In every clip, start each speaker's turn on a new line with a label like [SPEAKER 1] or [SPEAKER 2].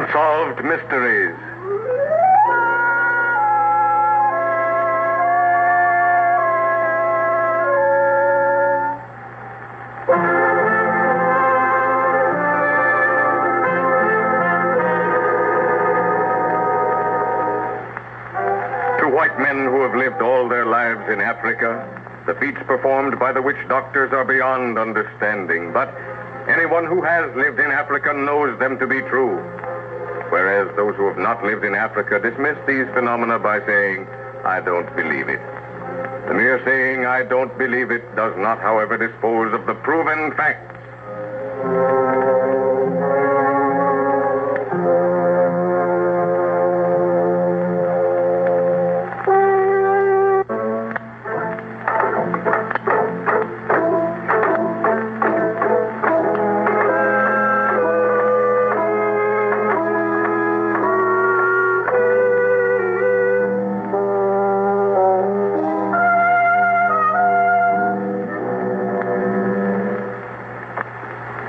[SPEAKER 1] Unsolved Mysteries. To white men who have lived all their lives in Africa, the feats performed by the witch doctors are beyond understanding. But anyone who has lived in Africa knows them to be true. Whereas those who have not lived in Africa dismiss these phenomena by saying, I don't believe it. The mere saying, I don't believe it, does not, however, dispose of the proven facts.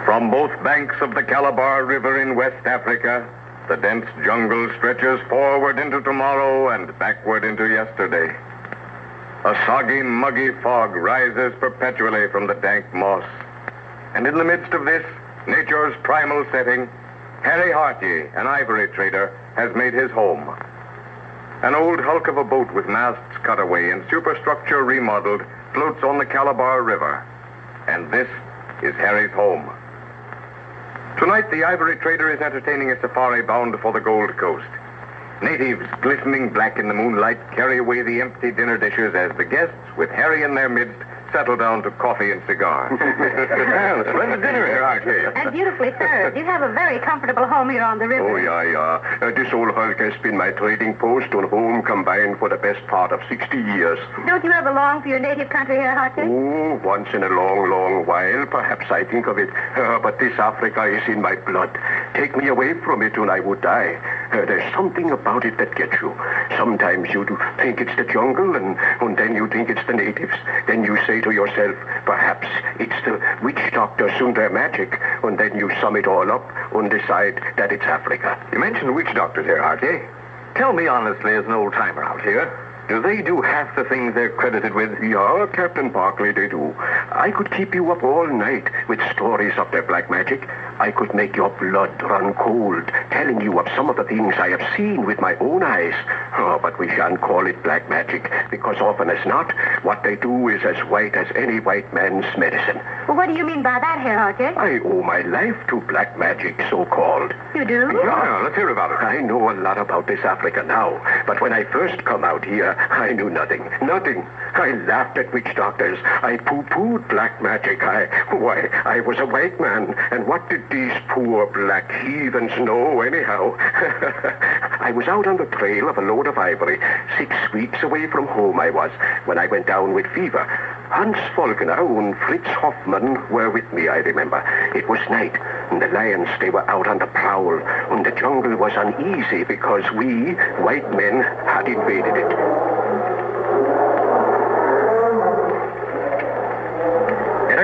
[SPEAKER 1] From both banks of the Calabar River in West Africa, the dense jungle stretches forward into tomorrow and backward into yesterday. A soggy, muggy fog rises perpetually from the dank moss. And in the midst of this, nature's primal setting, Harry Hartley, an ivory trader, has made his home. An old hulk of a boat with masts cut away and superstructure remodeled floats on the Calabar River. And this is Harry's home. Tonight, the ivory trader is entertaining a safari bound for the Gold Coast. Natives, glistening black in the moonlight, carry away the empty dinner dishes as the guests, with Harry in their midst, settle down to coffee and cigars. Well, splendid dinner here, Hartley.
[SPEAKER 2] And beautifully served. You have a very comfortable home here on the river.
[SPEAKER 3] Oh, yeah. This old hulk has been my trading post and home combined for the best part of 60 years.
[SPEAKER 2] Don't you ever long for your native country here, Hartley?
[SPEAKER 3] Oh, once in a long, long while, perhaps I think of it. But this Africa is in my blood. Take me away from it and I would die. There's something about it that gets you. Sometimes you do think it's the jungle, and then you think it's the natives. Then you say to yourself, perhaps it's the witch doctors and their magic, and then you sum it all up and decide that it's Africa.
[SPEAKER 1] You mentioned witch doctors here, Hartley. Tell me honestly, as an old-timer out here, do they do half the things they're credited with?
[SPEAKER 3] Yeah, Captain Barkley, they do. I could keep you up all night with stories of their black magic. I could make your blood run cold, telling you of some of the things I have seen with my own eyes. Oh, but we shan't call it black magic, because often as not, what they do is as white as any white man's medicine.
[SPEAKER 2] Well, what do you mean by that here, Hartley?
[SPEAKER 3] I owe my life to black magic, so-called.
[SPEAKER 2] You do?
[SPEAKER 3] Yeah,
[SPEAKER 1] let's hear about it.
[SPEAKER 3] I know a lot about this Africa now, but when I first come out here, I knew nothing. I laughed at witch doctors. I poo-pooed black magic. I was a white man, and what did these poor black heathens know anyhow? I was out on the trail of a load of ivory. 6 weeks away from home I was, when I went down with fever. Hans Volkner and Fritz Hoffmann were with me, I remember. It was night, and the lions, they were out on the prowl, and the jungle was uneasy because we, white men, had invaded it.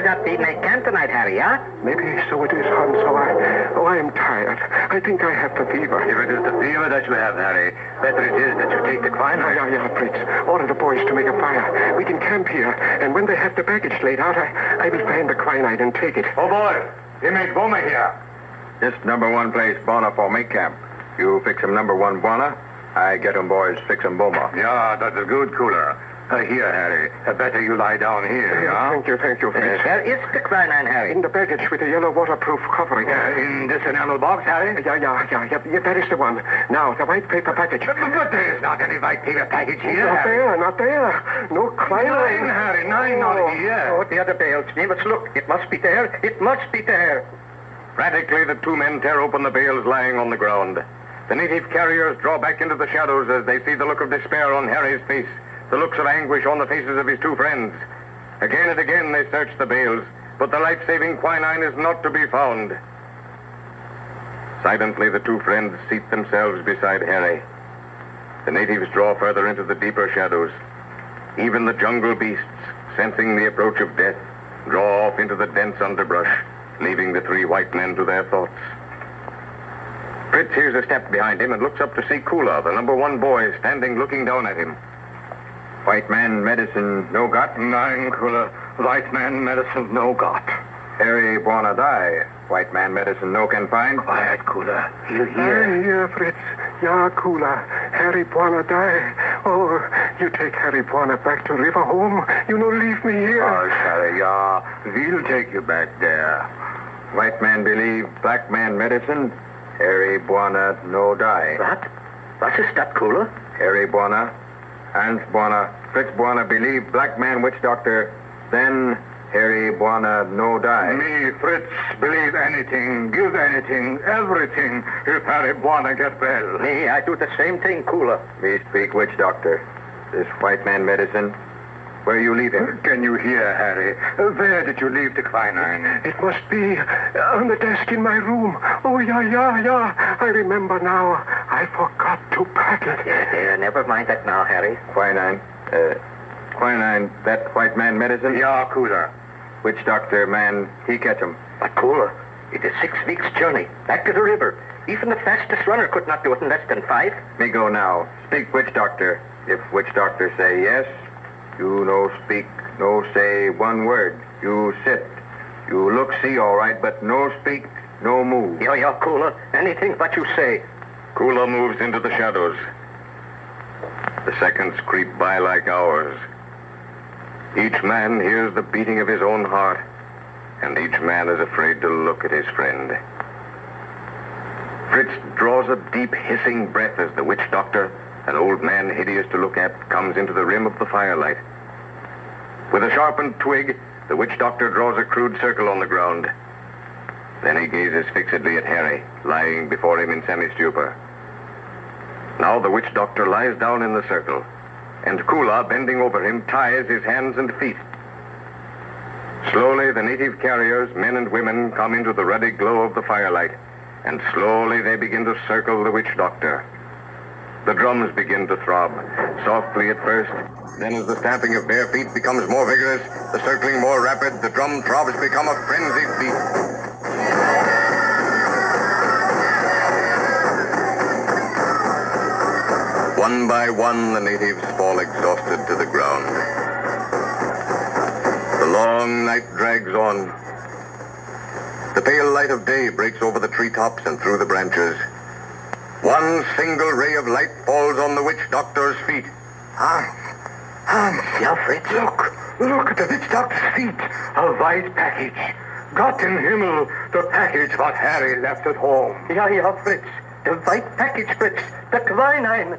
[SPEAKER 4] Got to make camp tonight, Harry, huh?
[SPEAKER 3] Maybe so it is, Hans. I am tired. I think I have the fever.
[SPEAKER 1] If it is the fever that you have, Harry, better it is that you take the quinine.
[SPEAKER 3] Yeah, Fritz. Order the boys to make a fire. We can camp here, and when they have the baggage laid out, I will find the quinine and take it.
[SPEAKER 1] Oh, boy. He made Boma here. This number one place, Bona, for make camp. You fix him number one Bona, I get him boys fix him Boma. Yeah, that's a good cooler. Here, Harry. Better you lie down here, yeah?
[SPEAKER 3] Thank you, Fritz.
[SPEAKER 4] Where is the quinine, Harry?
[SPEAKER 3] In the baggage with the yellow waterproof covering.
[SPEAKER 1] In this enamel box, Harry?
[SPEAKER 3] Yeah, that is the one. Now, the white paper package.
[SPEAKER 1] But there is not any white paper package here,
[SPEAKER 3] Not there. No quinine.
[SPEAKER 1] Nine, Harry, nine not here.
[SPEAKER 4] Oh, the other bales. We must look. It must be there. It must be there.
[SPEAKER 1] Frantically, the two men tear open the bales lying on the ground. The native carriers draw back into the shadows as they see the look of despair on Harry's face, the looks of anguish on the faces of his two friends. Again and again they search the bales, but the life-saving quinine is not to be found. Silently, the two friends seat themselves beside Harry. The natives draw further into the deeper shadows. Even the jungle beasts, sensing the approach of death, draw off into the dense underbrush, leaving the three white men to their thoughts. Fritz hears a step behind him and looks up to see Kula, the number one boy, standing looking down at him. White man medicine no got?
[SPEAKER 3] Nein, Kula. White man medicine no got.
[SPEAKER 1] Harry Buona die. White man medicine no can find?
[SPEAKER 3] Quiet, Kula. You hear? Here, Fritz. Ja, Kula. Harry Buona die. Oh, you take Harry Buona back to river home. You no leave me here.
[SPEAKER 1] Oh, sorry, ja. We'll take you back there. White man believe black man medicine. Harry Buona no die.
[SPEAKER 4] What is that, Kula?
[SPEAKER 1] Harry Buona, Hans Buona, Fritz Buona believe black man witch doctor. Then Harry Buona no die.
[SPEAKER 3] Me, Fritz, believe anything, give anything, everything, if Harry Buona get well.
[SPEAKER 4] Me, I do the same thing, Kula.
[SPEAKER 1] Me speak witch doctor. This white man medicine. Where you leave him?
[SPEAKER 3] Can you hear, Harry? Where did you leave the quinine? It must be on the desk in my room. Oh, yeah. I remember now. I forgot to pack it.
[SPEAKER 4] Yeah, never mind that now, Harry.
[SPEAKER 1] Quinine. Quinine, that white man medicine?
[SPEAKER 3] Yeah, Kula.
[SPEAKER 1] Witch doctor man, he catch him.
[SPEAKER 4] But Kula, it is 6 weeks' journey back to the river. Even the fastest runner could not do it in less than 5.
[SPEAKER 1] Me go now. Speak witch doctor. If witch doctor say yes, you no speak, no say one word. You sit. You look see all right, but no speak, no move.
[SPEAKER 4] Yeah, Kula. Anything but you say.
[SPEAKER 1] Kula moves into the shadows. The seconds creep by like hours. Each man hears the beating of his own heart, and each man is afraid to look at his friend. Fritz draws a deep hissing breath as the witch doctor, an old man hideous to look at, comes into the rim of the firelight. With a sharpened twig, the witch doctor draws a crude circle on the ground. Then he gazes fixedly at Harry, lying before him in semi-stupor. Now the witch doctor lies down in the circle, and Kula, bending over him, ties his hands and feet. Slowly, the native carriers, men and women, come into the ruddy glow of the firelight, and slowly they begin to circle the witch doctor. The drums begin to throb, softly at first. Then as the stamping of bare feet becomes more vigorous, the circling more rapid, the drum throbs become a frenzied beat. One by one, the natives fall exhausted to the ground. The long night drags on. The pale light of day breaks over the treetops and through the branches. One single ray of light falls on the witch doctor's feet.
[SPEAKER 3] Hans,
[SPEAKER 4] Yeah, Fritz.
[SPEAKER 3] Look at the witch doctor's feet. A white package. Gott in Himmel, the package what Harry left at home.
[SPEAKER 4] Yeah, Fritz. The white package, Fritz. The quinine.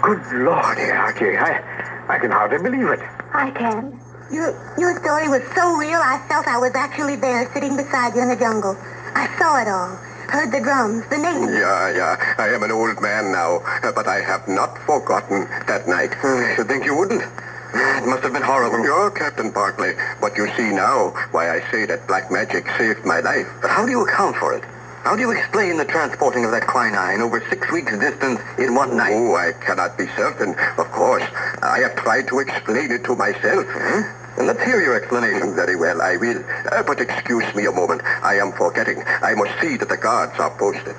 [SPEAKER 3] Good Lord, Archie, I can hardly believe it.
[SPEAKER 2] I can. Your story was so real, I felt I was actually there, sitting beside you in the jungle. I saw it all. Heard the drums, the natives.
[SPEAKER 3] Yeah. I am an old man now, but I have not forgotten that night.
[SPEAKER 1] I should think you wouldn't. It must have been horrible.
[SPEAKER 3] You're Captain Bartley, but you see now why I say that black magic saved my life.
[SPEAKER 1] But how do you account for it? How do you explain the transporting of that quinine over 6 weeks' distance in one night?
[SPEAKER 3] Oh, I cannot be certain. Of course, I have tried to explain it to myself.
[SPEAKER 1] Then let's hear your explanation.
[SPEAKER 3] Very well, I will. But excuse me a moment. I am forgetting. I must see that the guards are posted.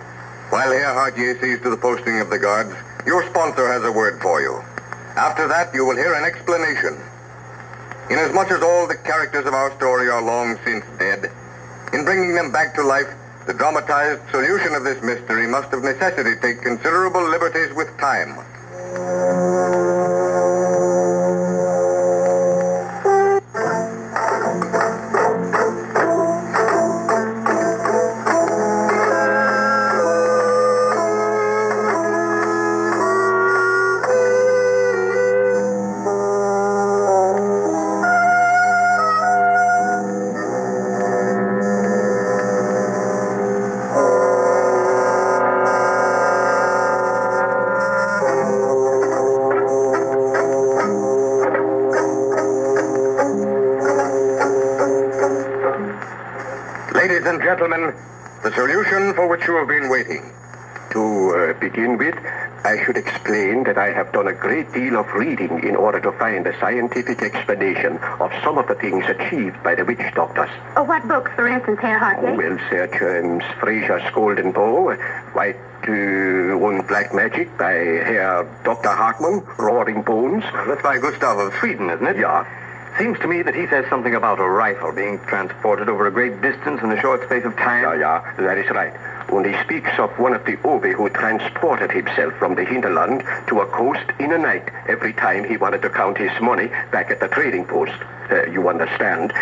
[SPEAKER 1] While Herr Hardier sees to the posting of the guards, your sponsor has a word for you. After that, you will hear an explanation. Inasmuch as all the characters of our story are long since dead, in bringing them back to life, the dramatized solution of this mystery must of necessity take considerable liberties with time. Ladies and gentlemen, the solution for which you have been waiting.
[SPEAKER 3] To begin with, I should explain that I have done a great deal of reading in order to find a scientific explanation of some of the things achieved by the witch doctors.
[SPEAKER 2] Oh, what books, for instance, Herr Hartley?
[SPEAKER 3] Well, search Fraser's Golden Bow, White and Black Magic by Herr Dr. Hartmann, Roaring Bones.
[SPEAKER 4] That's by Gustav of Sweden, isn't it?
[SPEAKER 3] Yeah.
[SPEAKER 4] Seems to me that he says something about a rifle being transported over a great distance in a short space of time.
[SPEAKER 3] Yeah, that is right. And he speaks of one of the Obi who transported himself from the hinterland to a coast in a night every time he wanted to count his money back at the trading post. You understand,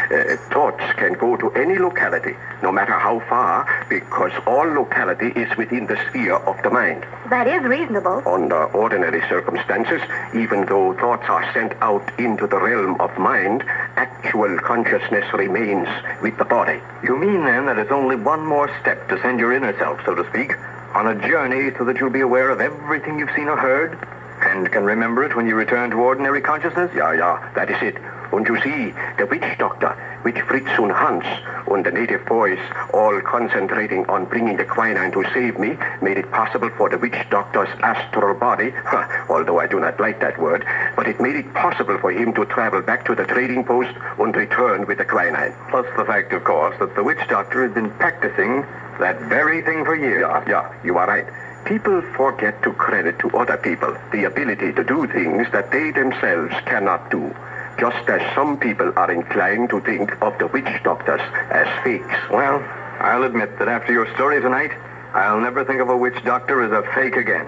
[SPEAKER 3] thoughts can go to any locality, no matter how far, because all locality is within the sphere of the mind.
[SPEAKER 2] That is reasonable.
[SPEAKER 3] Under ordinary circumstances, even though thoughts are sent out into the realm of mind, actual consciousness remains with the body.
[SPEAKER 4] You mean, then, that it's only one more step to send your inner self, so to speak, on a journey so that you'll be aware of everything you've seen or heard, and can remember it when you return to ordinary consciousness?
[SPEAKER 3] Yeah, that is it. And you see, the witch doctor, which Fritz und Hans, and the native boys, all concentrating on bringing the quinine to save me, made it possible for the witch doctor's astral body, although I do not like that word, but it made it possible for him to travel back to the trading post and return with the quinine.
[SPEAKER 4] Plus the fact, of course, that the witch doctor has been practicing that very thing for years.
[SPEAKER 3] Yeah, you are right. People forget to credit to other people the ability to do things that they themselves cannot do. Just as some people are inclined to think of the witch doctors as fakes.
[SPEAKER 4] Well, I'll admit that after your story tonight, I'll never think of a witch doctor as a fake again.